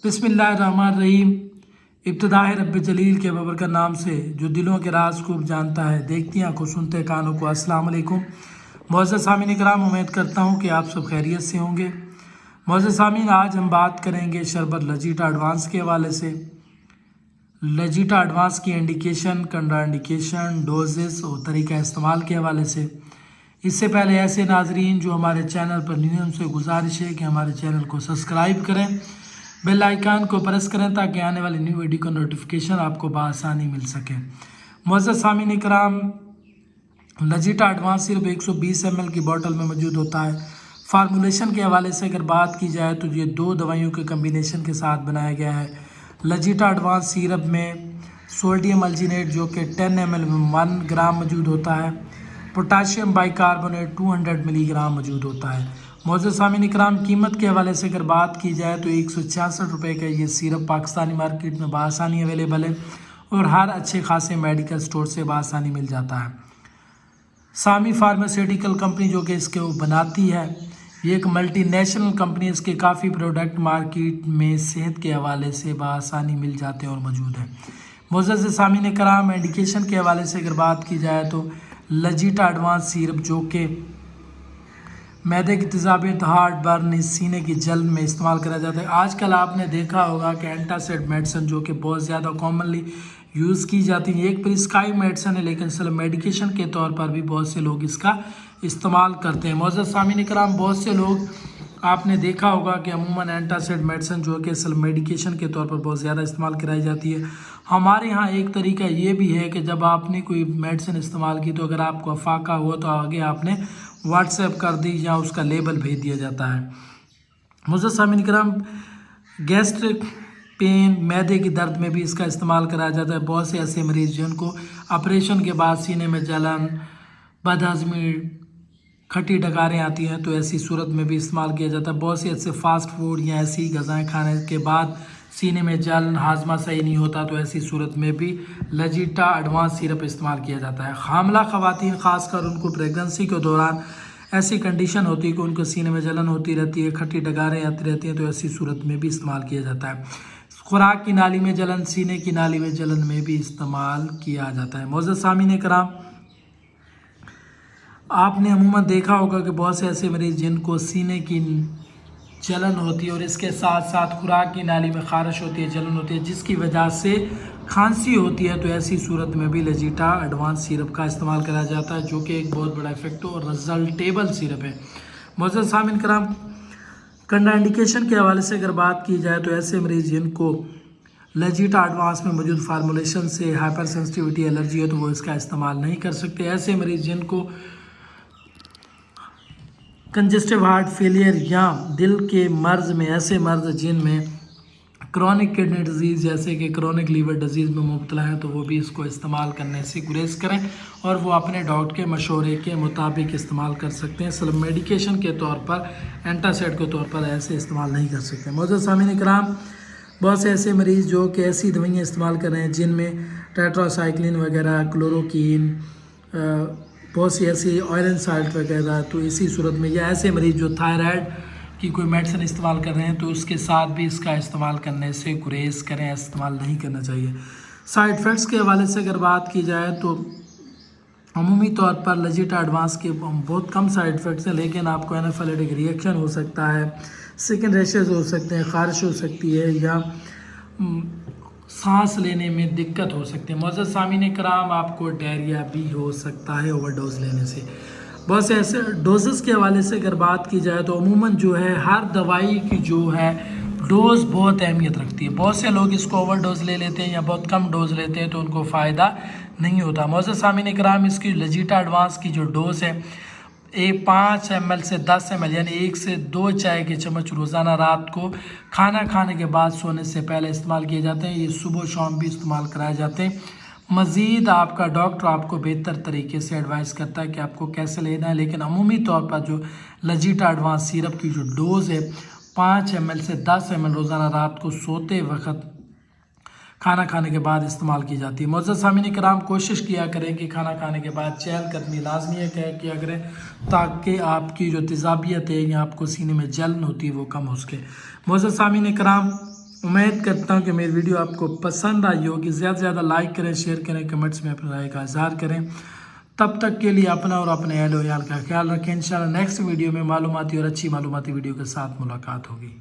बिस्मिल्लाहिर्रहमानिर्रहीम। इब्तिदा है रब्ब जलील के बबरकत नाम से जो दिलों के राज खूब जानता है, देखती आंखों सुनते कानों को। अस्सलाम वालेकुम मुअज़्ज़ज़ सामीन इकराम, उम्मीद करता हूँ कि आप सब खैरियत से होंगे। मुअज़्ज़ज़ सामीन, आज हम बात करेंगे शरबत लजीटा एडवांस के हवाले से। लजीटा एडवांस की इंडिकेशन, कंट्रा इंडिकेशन, डोजेस और तरीका इस्तेमाल के हवाले से। इससे पहले ऐसे नाजरीन जो हमारे चैनल पर नहीं हैं, उनसे गुजारिश है कि हमारे चैनल को सब्सक्राइब करें, बेल आइकन को प्रेस करें ताकि आने वाली न्यू वीडियो का नोटिफिकेशन आपको बआसानी मिल सके। मुअज़्ज़ज़ सामीन इकराम, लजीटा एडवांस सिर्फ 120 ml की बोतल में मौजूद होता है। फार्मूलेशन के हवाले से अगर बात की जाए तो ये दो दवाइयों के कम्बिनेशन के साथ बनाया गया है। लजीटा एडवांस सिरप में सोडियम अल्जीनेट जो कि 10 ml में 1 ग्राम मौजूद होता है, पोटाशियम बाइकार्बोनेट 200 मिलीग्राम मौजूद होता है। मुअज़्ज़ज़ सामीन इकराम, कीमत के हवाले से अगर बात की जाए तो 166 रुपये का ये सिरप पाकिस्तानी मार्केट में बआसानी अवेलेबल है और हर अच्छे खासे मेडिकल स्टोर से बआसानी मिल जाता है। सामी फार्मास्यूटिकल कंपनी जो कि इसके वो बनाती है, ये एक मल्टी नेशनल कंपनी, इसके काफ़ी प्रोडक्ट मार्केट में सेहत के हवाले से बआसानी मिल जाते हैं और मौजूद है। मुअज़्ज़ज़ सामीन इकराम, इंडिकेशन के हवाले से अगर बात की जाए तो लजीटा एडवांस सिरप जो कि मैदे की तेज़ाबियत, हार्ट बर्न, सीने की जलन में इस्तेमाल करा जाता है। आजकल आपने देखा होगा कि एंटासिड मेडिसिन जो कि बहुत ज़्यादा कॉमनली यूज़ की जाती है, एक प्रिस्क्राइब मेडिसिन है लेकिन सिर्फ मेडिकेशन के तौर पर भी बहुत से लोग इसका इस्तेमाल करते हैं। मुअज़्ज़ज़ सामीन इकराम, बहुत से लोग आपने देखा होगा कि अमूमन एंटासिड मेडिसिन जो कि सिर्फ मेडिकेशन के तौर पर बहुत ज़्यादा इस्तेमाल कराई जाती है। हमारे यहाँ एक तरीका ये भी है कि जब आपने कोई मेडिसिन इस्तेमाल की तो अगर आपको अफाका हुआ तो आगे आपने व्हाट्सएप कर दी या उसका लेबल भेज दिया जाता है। मुअज़्ज़ज़ सामीन इकराम, गैस्ट्रिक पेन, मैदे की दर्द में भी इसका इस्तेमाल कराया जाता है। बहुत से ऐसे मरीज़ जिनको ऑपरेशन के बाद सीने में जलन, बदहज़मी, खट्टी डकारें आती हैं तो ऐसी सूरत में भी इस्तेमाल किया जाता है। बहुत से ऐसे फास्ट फूड या ऐसी ग़िज़ाएँ खाने के बाद सीने में जलन, हाजमा सही नहीं होता तो ऐसी सूरत में भी लजीटा एडवांस सिरप इस्तेमाल किया जाता है। हामला ख़वातीन, ख़ासकर उनको प्रेगनेंसी के दौरान ऐसी कंडीशन होती है कि उनको सीने में जलन होती रहती है, खट्टी डगारें आती रहती हैं तो ऐसी सूरत में भी इस्तेमाल किया जाता है। खुराक की नाली में जलन, सीने की नाली में जलन में भी इस्तेमाल किया जाता है। मुअज़्ज़ज़ सामीन इकराम, आपने अमूमन देखा होगा कि बहुत से ऐसे मरीज़ जिनको सीने की जलन होती है और इसके साथ साथ खुराक की नाली में खारिश होती है, जलन होती है, जिसकी वजह से खांसी होती है तो ऐसी सूरत में भी लजीटा एडवांस सिरप का इस्तेमाल करा जाता है जो कि एक बहुत बड़ा इफेक्टिव और रिजल्टेबल सिरप है। मुअज़्ज़ज़ सामीन इकराम, कंट्रा इंडिकेशन के हवाले से अगर बात की जाए तो ऐसे मरीज़ जिनको लजीटा एडवांस में मौजूद फार्मूलेशन से हाइपर सेंसिटिविटी, एलर्जी है तो वो इसका इस्तेमाल नहीं कर सकते। ऐसे मरीज़ जिनको कंजेस्टिव हार्ट फेलियर या दिल के मर्ज़ में, ऐसे मर्ज़ जिनमें क्रॉनिक किडनी डिजीज़ जैसे कि क्रॉनिक लीवर डिजीज़ में मुब्तला है तो वो भी इसको इस्तेमाल करने से गुरेज करें और वो अपने डॉक्टर के मशवरे के मुताबिक इस्तेमाल कर सकते हैं। सिर्फ मेडिकेशन के तौर पर, एंटासिड के तौर पर ऐसे इस्तेमाल नहीं कर सकते। मुअज़्ज़ज़ सामीन इकराम, बहुत से ऐसे मरीज़ जो कि ऐसी दवाइयाँ इस्तेमाल कर रहे हैं जिनमें टेट्रासाइक्लिन वगैरह, क्लोरोकीन, बहुत सी ऐसी आयरन साल्ट वगैरह, तो इसी सूरत में, या ऐसे मरीज़ जो थायराइड की कोई मेडिसिन इस्तेमाल कर रहे हैं तो उसके साथ भी इसका इस्तेमाल करने से गुरेज करें, इस्तेमाल नहीं करना चाहिए। साइड इफ़ेक्ट्स के हवाले से अगर बात की जाए तो अमूमी तौर पर लजीटा एडवांस के बहुत कम साइड इफ़ेक्ट्स हैं, लेकिन आपको एनाफिलेटिक रिएक्शन हो सकता है, स्किन रैशेज हो सकते हैं, खारिश हो सकती है या सांस लेने में दिक्कत हो सकती है। मुअज़्ज़ज़ सामीन इकराम, आपको डायरिया भी हो सकता है ओवरडोज लेने से। बहुत से ऐसे डोजेस के हवाले से अगर बात की जाए तो अमूमन जो है हर दवाई की जो है डोज़ बहुत अहमियत रखती है। बहुत से लोग इसको ओवरडोज ले लेते हैं या बहुत कम डोज लेते हैं तो उनको फ़ायदा नहीं होता। मुअज़्ज़ज़ सामीन इकराम, इसकी लजीटा एडवांस की जो डोज़ है 5 ml से 10 ml यानी 1 से 2 चाय के चम्मच रोज़ाना रात को खाना खाने के बाद सोने से पहले इस्तेमाल किए जाते हैं। ये सुबह शाम भी इस्तेमाल कराए जाते हैं। मज़ीद आपका डॉक्टर आपको बेहतर तरीके से एडवाइस करता है कि आपको कैसे लेना है, लेकिन अमूमी तौर पर जो लजीटा एडवांस सिरप की जो डोज़ है 5 ml से 10 ml रोज़ाना रात को सोते वक्त खाना खाने के बाद इस्तेमाल की जाती है। मुअज़्ज़ज़ सामीन इकराम, कोशिश किया करें कि खाना खाने के बाद चहलकदमी लाजमी है किया करें ताकि आपकी जो तेज़ाबियत है या आपको सीने में जलन होती है वो कम हो सके। मुअज़्ज़ज़ सामीन इकराम, امید کرتا ہوں کہ میری ویڈیو آپ کو پسند آئی ہوگی. زیادہ سے زیادہ لائک کریں، شیئر کریں، کمنٹس میں اپنے رائے کا اظہار کریں. تب تک کے لیے اپنا اور اپنے اہل و عیال کا خیال رکھیں. انشاءاللہ نیکسٹ ویڈیو میں معلوماتی اور اچھی معلوماتی ویڈیو کے ساتھ ملاقات ہوگی.